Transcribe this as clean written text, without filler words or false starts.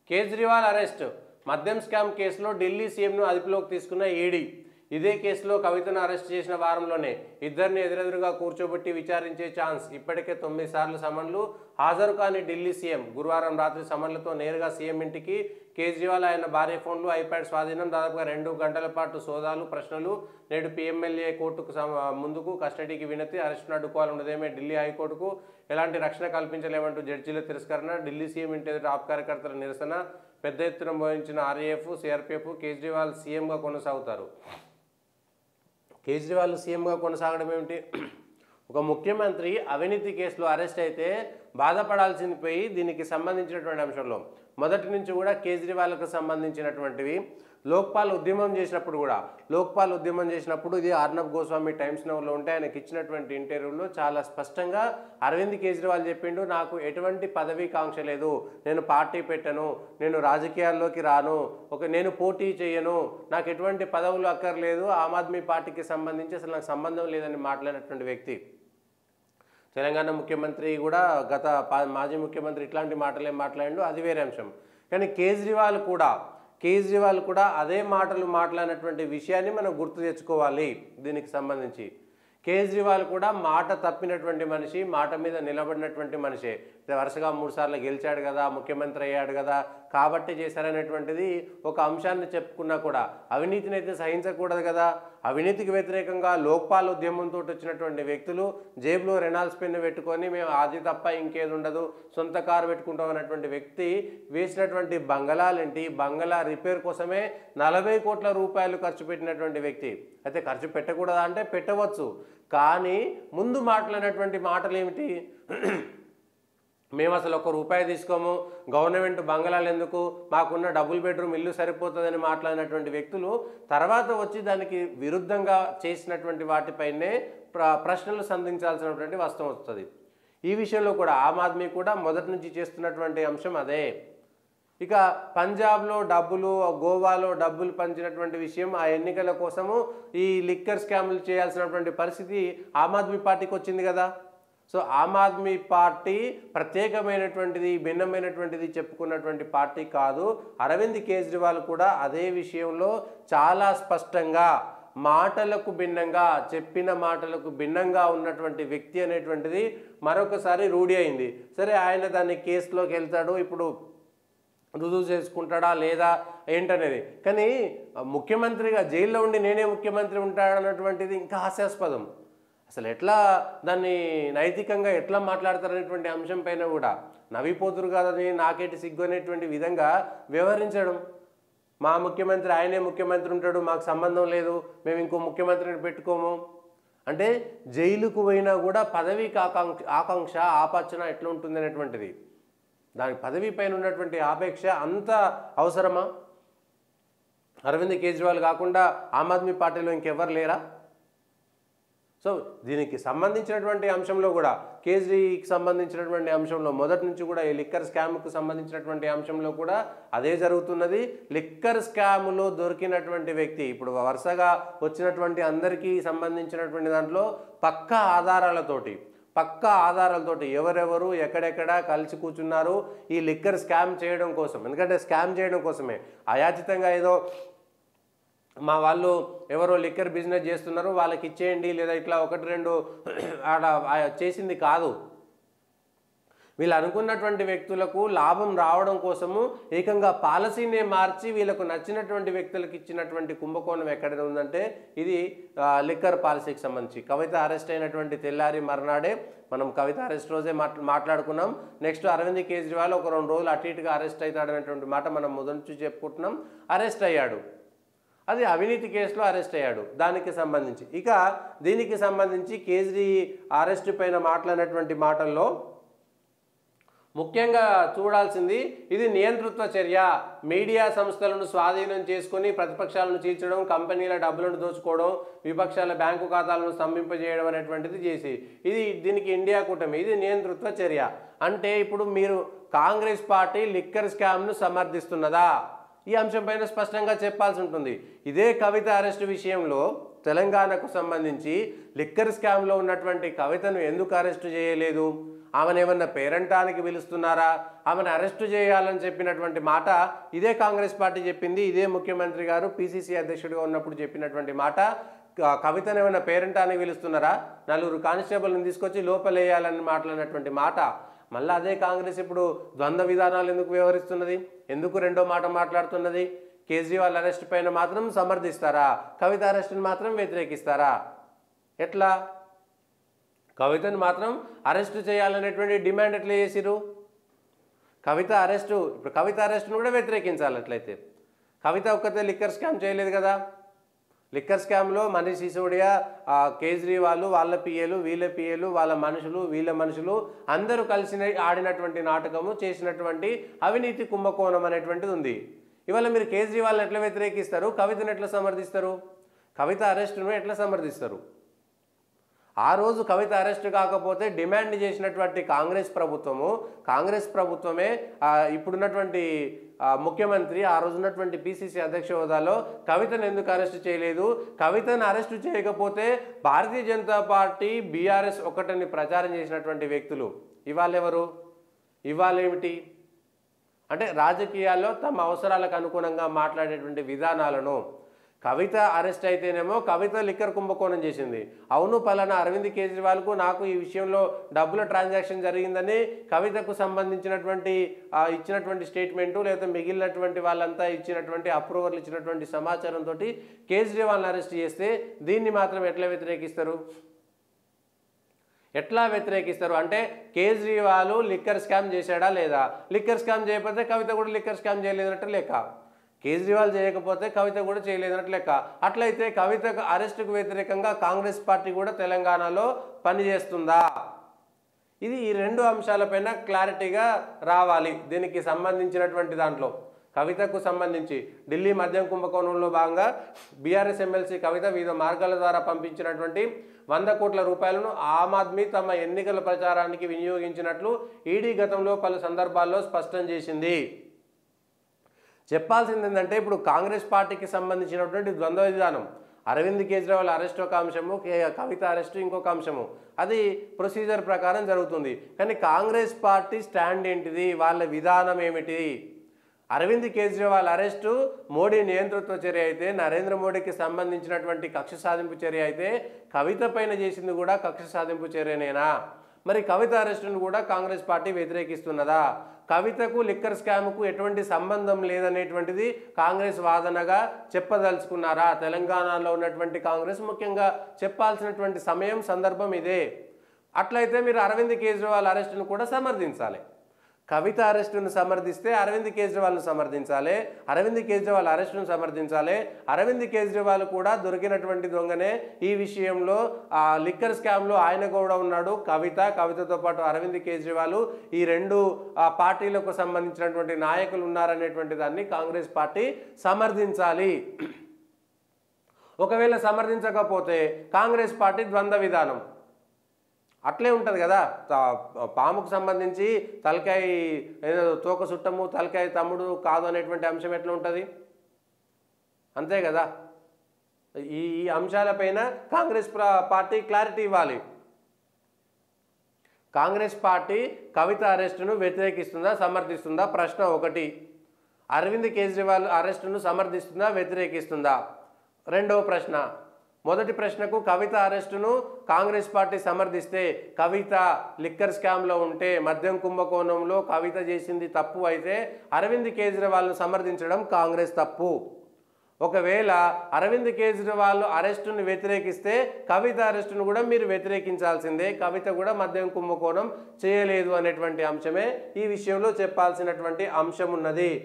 Kejriwal arrest. మద్యం scam కేసులో ఢిల్లీ సీఎంను అదుపులోకి తీసుకున్న ఈడీ. ఇదే కేసులో కవితను అరెస్ట్ చేసిన వారంలోనే ఇద్దరిని ఎదురెదురుగా కూర్చోబెట్టి విచారించే ఛాన్స్. ఇప్పటికే 9 సార్లు సమన్లు. హాజరు కాని ఢిల్లీ సీఎం. గురువారం రాత్రి సమన్లతో నేరుగా సీఎం ఇంటికి కేజ్రీవాల్ ఆయన భార్య ఫోన్లు, ఐప్యాడ్ స్వాధీనం. దాదాపుగా 2 గంటల పాటు సోదాలు, ప్రశ్నలు. నేడు పీఎంఎల్ఏ కోర్టుకు ముందుకు కస్టడీకి వినతి. అరెస్టును అడ్డుకోవాలన్నదేమే ఢిల్లీ హైకోర్టుకు ఎలాంటి రక్షణ కల్పించలేమంటూ జడ్జీల తిరస్కరణ. ఢిల్లీ సీఎం ఇంటి ఎదుట ఆప్ కార్యకర్తల నిరసన. పెద్ద ఎత్తున మోహించిన ఆర్ఏఎఫ్, సిఆర్పీఎఫ్. కేజ్రీవాల్ సీఎంగా కొనసాగుతారు. కేజ్రీవాల్ సీఎంగా కొనసాగడం ఏమిటి? ఒక ముఖ్యమంత్రి అవినీతి కేసులో అరెస్ట్ అయితే బాధపడాల్సింది పోయి దీనికి సంబంధించినటువంటి అంశంలో మొదటి నుంచి కూడా కేజ్రీవాల్కు సంబంధించినటువంటివి లోక్పాల్ ఉద్యమం చేసినప్పుడు ఇది అర్నబ్ గోస్వామి టైమ్స్ నౌలో ఉంటే ఆయనకి ఇచ్చినటువంటి ఇంటర్వ్యూలో చాలా స్పష్టంగా అరవింద్ కేజ్రీవాల్ చెప్పిండు, నాకు ఎటువంటి పదవీ కాంక్ష లేదు, నేను పార్టీ పెట్టను, నేను రాజకీయాల్లోకి రాను, నేను పోటీ చేయను, నాకు ఎటువంటి పదవులు అక్కర్లేదు, ఆమ్ ఆద్మీ పార్టీకి సంబంధించి అసలు నాకు సంబంధం లేదని మాట్లాడినటువంటి వ్యక్తి. తెలంగాణ ముఖ్యమంత్రి కూడా మాజీ ముఖ్యమంత్రి ఇట్లాంటి మాటలేం మాట్లాడిండు, అది వేరే అంశం. కానీ కేజ్రీవాల్ కూడా అదే మాటలు మాట్లాడినటువంటి విషయాన్ని మనం గుర్తు తెచ్చుకోవాలి. దీనికి సంబంధించి కేజ్రీవాల్ కూడా మాట తప్పినటువంటి మనిషి, మాట మీద నిలబడినటువంటి మనిషే. వరుసగా 3 సార్లు గెలిచాడు కదా, ముఖ్యమంత్రి అయ్యాడు కదా, కాబట్టి చేశారనేటువంటిది ఒక అంశాన్ని చెప్పుకున్నా కూడా అవినీతిని అయితే సహించకూడదు కదా. అవినీతికి వ్యతిరేకంగా లోక్పాల్ ఉద్యమంతో వచ్చినటువంటి వ్యక్తులు జేబులో రెనాల్డ్స్ పెన్ను పెట్టుకొని మేము అది తప్ప ఇంకేది ఉండదు, సొంత కారు పెట్టుకుంటాం అన్నటువంటి వ్యక్తి వేసినటువంటి బంగళాలేంటి, బంగళా రిపేర్ కోసమే 40 కోట్ల రూపాయలు ఖర్చు పెట్టినటువంటి వ్యక్తి. అయితే ఖర్చు పెట్టకూడదా అంటే పెట్టవచ్చు, కానీ ముందు మాట్లాడినటువంటి మాటలు ఏమిటి? మేము అసలు 1 రూపాయి తీసుకోము, గవర్నమెంట్ బంగళాలు ఎందుకు, మాకున్న డబుల్ బెడ్రూమ్ ఇల్లు సరిపోతుందని మాట్లాడినటువంటి వ్యక్తులు తర్వాత వచ్చి దానికి విరుద్ధంగా చేసినటువంటి వాటిపైనే ప్రశ్నలు సంధించాల్సినటువంటి వాస్తవం వస్తుంది. ఈ విషయంలో కూడా ఆమ్ ఆద్మీ కూడా మొదటి నుంచి చేస్తున్నటువంటి అంశం అదే. ఇక పంజాబ్లో డబ్బులు, గోవాలో డబ్బులు పంచినటువంటి విషయం, ఆ ఎన్నికల కోసము ఈ లిక్కర్ స్కామ్లు చేయాల్సినటువంటి పరిస్థితి ఆమ్ ఆద్మీ పార్టీకి వచ్చింది కదా. సో ఆమ్ ఆద్మీ పార్టీ ప్రత్యేకమైనటువంటిది, భిన్నమైనటువంటిది చెప్పుకున్నటువంటి పార్టీ కాదు. అరవింద్ కేజ్రీవాల్ కూడా అదే విషయంలో చాలా స్పష్టంగా మాటలకు భిన్నంగా, చెప్పిన మాటలకు భిన్నంగా ఉన్నటువంటి వ్యక్తి అనేటువంటిది మరొకసారి రూఢి అయింది. సరే, ఆయన దాన్ని కేసులోకి వెళ్తాడు, ఇప్పుడు రుజువు చేసుకుంటాడా లేదా ఏంటనేది. కానీ ముఖ్యమంత్రిగా జైల్లో ఉండి నేనే ముఖ్యమంత్రి ఉంటాడన్నటువంటిది ఇంకా హాస్యాస్పదం. అసలు ఎట్లా దాన్ని నైతికంగా ఎట్లా మాట్లాడతారనేటువంటి అంశం పైన కూడా నవ్విపోతురు కాదని నాకేటి సిగ్గు అనేటువంటి విధంగా వ్యవహరించడం. మా ముఖ్యమంత్రి ఆయనే ముఖ్యమంత్రి ఉంటాడు, మాకు సంబంధం లేదు, మేము ఇంకో ముఖ్యమంత్రిని పెట్టుకోము అంటే జైలుకు పోయినా కూడా పదవికి ఆకాంక్ష, ఆపర్చన ఎట్లా ఉంటుంది అనేటువంటిది, దాని పదవి పైన ఉన్నటువంటి ఆపేక్ష అంత అవసరమా? అరవింద్ కేజ్రీవాల్ కాకుండా ఆమ్ ఆద్మీ పార్టీలో ఇంకెవ్వరు లేరా? సో దీనికి సంబంధించినటువంటి అంశంలో కూడా, కేజ్రీకి సంబంధించినటువంటి అంశంలో మొదటి నుంచి కూడా ఈ లిక్కర్ స్కామ్కు సంబంధించినటువంటి అంశంలో కూడా అదే జరుగుతున్నది. లిక్కర్ స్కామ్లో దొరికినటువంటి వ్యక్తి ఇప్పుడు వరుసగా వచ్చినటువంటి అందరికీ సంబంధించినటువంటి దాంట్లో పక్కా ఆధారాలతోటి ఎవరెవరు ఎక్కడెక్కడ కలిసి కూర్చున్నారు ఈ లిక్కర్ స్కామ్ చేయడం కోసం. ఎందుకంటే స్కామ్ చేయడం కోసమే, అయాచితంగా ఏదో మా వాళ్ళు ఎవరో లిక్కర్ బిజినెస్ చేస్తున్నారు వాళ్ళకి ఇచ్చేయండి లేదా ఇట్లా 1-2 ఆడ చేసింది కాదు. వీళ్ళు అనుకున్నటువంటి వ్యక్తులకు లాభం రావడం కోసము ఏకంగా పాలసీనే మార్చి వీళ్ళకు నచ్చినటువంటి వ్యక్తులకు ఇచ్చినటువంటి కుంభకోణం ఎక్కడ ఉందంటే ఇది లిక్కర్ పాలసీకి సంబంధించి. కవిత అరెస్ట్ అయినటువంటి తెల్లారి మర్నాడే మనం కవిత అరెస్ట్ రోజే మాట్లాడుకున్నాం. నెక్స్ట్ అరవింద్ కేజ్రీవాల్ ఒక 2 రోజులు అటు ఇటుగా అరెస్ట్ అవుతాడనేటువంటి మాట మనం మొదటి నుంచి చెప్పుకుంటున్నాం. అరెస్ట్ అయ్యాడు, అది అవినీతి కేసులో అరెస్ట్ అయ్యాడు. దానికి సంబంధించి ఇక దీనికి సంబంధించి కేజ్రీ అరెస్ట్ పైన మాట్లాడినటువంటి మాటల్లో ముఖ్యంగా చూడాల్సింది ఇది నియంతృత్వ చర్య, మీడియా సంస్థలను స్వాధీనం చేసుకుని ప్రతిపక్షాలను చీల్చడం, కంపెనీల డబ్బులను దోచుకోవడం, విపక్షాల బ్యాంకు ఖాతాలను స్తంభింపజేయడం అనేటువంటిది చేసి దీనికి ఇండియా కూటమి ఇది నియంతృత్వ చర్య. అంటే ఇప్పుడు మీరు కాంగ్రెస్ పార్టీ లిక్కర్ స్కామ్ను సమర్థిస్తున్నదా? ఈ అంశం పైన స్పష్టంగా చెప్పాల్సి ఉంటుంది. ఇదే కవిత అరెస్టు విషయంలో తెలంగాణకు సంబంధించి లిక్కర్ స్కామ్లో ఉన్నటువంటి కవితను ఎందుకు అరెస్టు చేయలేదు ఆమెను ఏమన్నా పేరంటానికి పిలుస్తున్నారా, ఆమెను అరెస్టు చేయాలని చెప్పినటువంటి మాట ఇదే కాంగ్రెస్ పార్టీ చెప్పింది. ఇదే ముఖ్యమంత్రి గారు పిసిసి అధ్యక్షుడిగా ఉన్నప్పుడు చెప్పినటువంటి మాట. కవితను ఏమైనా పేరంటానికి పిలుస్తున్నారా, నలుగురు కానిస్టేబుల్ని తీసుకొచ్చి లోపలేయాలని మాట్లాడినటువంటి మాట. మళ్ళీ అదే కాంగ్రెస్ ఇప్పుడు ద్వంద్వ విధానాలు ఎందుకు వ్యవహరిస్తున్నది, ఎందుకు రెండో మాట మాట్లాడుతున్నది? కేజ్రీవాల్ అరెస్ట్ పైన మాత్రం సమర్థిస్తారా, కవిత అరెస్టుని మాత్రం వ్యతిరేకిస్తారా? ఎట్లా? కవితను మాత్రం అరెస్టు చేయాలనేటువంటి డిమాండ్ ఎట్లా చేసిరు? కవిత అరెస్టు, ఇప్పుడు కవిత అరెస్టును కూడా వ్యతిరేకించాలి. అట్లయితే కవిత ఒక్కతే లిక్కర్ స్కామ్ చేయలేదు కదా. లిక్కర్ స్కామ్లో మనీష్ సిసోడియా, కేజ్రీవాల్, వాళ్ళ పిఏలు, వీళ్ళ పిఏలు, వాళ్ళ మనుషులు, వీళ్ళ మనుషులు అందరూ కలిసి ఆడినటువంటి నాటకము, చేసినటువంటి అవినీతి కుంభకోణం అనేటువంటిది ఉంది. ఇవాళ మీరు కేజ్రీవాల్ని ఎట్లా వ్యతిరేకిస్తారు, కవితను ఎట్లా సమర్థిస్తారు, కవిత అరెస్టును ఎట్లా సమర్థిస్తారు? ఆ రోజు కవిత అరెస్ట్ కాకపోతే డిమాండ్ చేసినటువంటి కాంగ్రెస్ ప్రభుత్వమే ఇప్పుడున్నటువంటి ముఖ్యమంత్రి, ఆ రోజు ఉన్నటువంటి పిసిసి అధ్యక్ష హోదాలో కవితను ఎందుకు అరెస్ట్ చేయలేదు, కవితను అరెస్టు చేయకపోతే భారతీయ జనతా పార్టీ బీఆర్ఎస్ ఒకటని ప్రచారం చేసినటువంటి వ్యక్తులు ఇవాళ ఎవరు? ఇవాళ ఏమిటి అంటే రాజకీయాల్లో తమ అవసరాలకు అనుగుణంగా మాట్లాడేటువంటి విధానాలను. కవిత అరెస్ట్ అయితేనేమో కవిత లిక్కర్ కుంభకోణం చేసింది, అవును పలానా అరవింద్ కేజ్రీవాల్కు నాకు ఈ విషయంలో డబ్బుల ట్రాన్సాక్షన్ జరిగిందని కవితకు సంబంధించినటువంటి ఇచ్చినటువంటి స్టేట్మెంటు, లేదా మిగిలినటువంటి వాళ్ళంతా ఇచ్చినటువంటి అప్రూవర్లు ఇచ్చినటువంటి సమాచారంతో కేజ్రీవాల్ని అరెస్ట్ చేస్తే దీన్ని మాత్రం ఎట్లా వ్యతిరేకిస్తారు? అంటే కేజ్రీవాల్ లిక్కర్ స్కామ్ చేశాడా లేదా, లిక్కర్ స్కామ్ చేయకపోతే కవిత కూడా లిక్కర్ స్కామ్ చేయలేదన్నట్టు లెక్క, కేజ్రీవాల్ చేయకపోతే కవిత కూడా చేయలేదన్నట్టు లెక్క. అట్లయితే కవితకు అరెస్టుకు వ్యతిరేకంగా కాంగ్రెస్ పార్టీ కూడా తెలంగాణలో పనిచేస్తుందా? ఇది ఈ రెండు అంశాలపైన క్లారిటీగా రావాలి. దీనికి సంబంధించినటువంటి దాంట్లో కవితకు సంబంధించి ఢిల్లీ మద్యం కుంభకోణంలో భాగంగా బీఆర్ఎస్ ఎమ్మెల్సీ కవిత వివిధ మార్గాల ద్వారా పంపించినటువంటి 100 కోట్ల రూపాయలను ఆమ్ ఆద్మీ తమ ఎన్నికల ప్రచారానికి వినియోగించినట్లు ఈడీ గతంలో పలు సందర్భాల్లో స్పష్టం చేసింది. చెప్పాల్సింది ఏంటంటే ఇప్పుడు కాంగ్రెస్ పార్టీకి సంబంధించినటువంటి ద్వంద్వ విధానం, అరవింద్ కేజ్రీవాల్ అరెస్ట్ ఒక అంశము, కవిత అరెస్టు ఇంకొక అంశము, అది ప్రొసీజర్ ప్రకారం జరుగుతుంది. కానీ కాంగ్రెస్ పార్టీ స్టాండ్ ఏంటిది, వాళ్ళ విధానం ఏమిటి? అరవింద్ కేజ్రీవాల్ అరెస్టు మోడీ నియంతృత్వ చర్య అయితే, నరేంద్ర మోడీకి సంబంధించినటువంటి కక్ష సాధింపు చర్య అయితే, కవిత పైన చేసింది కూడా కక్ష సాధింపు చర్యనేనా? మరి కవిత అరెస్టును కూడా కాంగ్రెస్ పార్టీ వ్యతిరేకిస్తున్నదా? కవితకు లిక్కర్ స్కామ్కు ఎటువంటి సంబంధం లేదనేటువంటిది కాంగ్రెస్ వాదనగా చెప్పదలుచుకున్నారా? తెలంగాణలో ఉన్నటువంటి కాంగ్రెస్ ముఖ్యంగా చెప్పాల్సినటువంటి సమయం, సందర్భం ఇదే. అట్లయితే మీరు అరవింద్ కేజ్రీవాల్ అరెస్టును కూడా సమర్థించాలి. కవిత అరెస్టును సమర్థిస్తే అరవింద్ కేజ్రీవాల్ను సమర్థించాలి, అరవింద్ కేజ్రీవాల్ అరెస్టును సమర్థించాలి. అరవింద్ కేజ్రీవాల్ కూడా దొరికినటువంటి దొంగనే. ఈ విషయంలో లిక్కర్ స్కామ్లో ఆయన కూడా ఉన్నాడు, కవితతో పాటు అరవింద్ కేజ్రీవాల్, ఈ రెండు పార్టీలకు సంబంధించినటువంటి నాయకులు ఉన్నారనేటువంటి దాన్ని కాంగ్రెస్ పార్టీ సమర్థించాలి. ఒకవేళ సమర్థించకపోతే కాంగ్రెస్ పార్టీ ద్వంద్వ విధానం అట్లే ఉంటుంది కదా. పాముకు సంబంధించి తలకాయ ఏదో తోక చుట్టము, తలకాయ తమ్ముడు కాదు అనేటువంటి అంశం ఎట్లా ఉంటుంది, అంతే కదా. ఈ అంశాలపైన కాంగ్రెస్ పార్టీ క్లారిటీ ఇవ్వాలి. కాంగ్రెస్ పార్టీ కవిత అరెస్టును వ్యతిరేకిస్తుందా, సమర్థిస్తుందా? ప్రశ్న 1. అరవింద్ కేజ్రీవాల్ అరెస్టును సమర్థిస్తుందా, వ్యతిరేకిస్తుందా? రెండవ ప్రశ్న. మొదటి ప్రశ్నకు కవిత అరెస్టును కాంగ్రెస్ పార్టీ సమర్థిస్తే, కవిత లిక్కర్ స్కామ్లో ఉంటే, మద్యం కుంభకోణంలో కవిత చేసింది తప్పు అయితే అరవింద్ కేజ్రీవాల్ను సమర్థించడం కాంగ్రెస్ తప్పు. ఒకవేళ అరవింద్ కేజ్రీవాల్ అరెస్టును వ్యతిరేకిస్తే కవిత అరెస్టును కూడా మీరు వ్యతిరేకించాల్సిందే, కవిత కూడా మద్యం కుంభకోణం చేయలేదు అనేటువంటి అంశమే ఈ విషయంలో చెప్పాల్సినటువంటి అంశం ఉన్నది.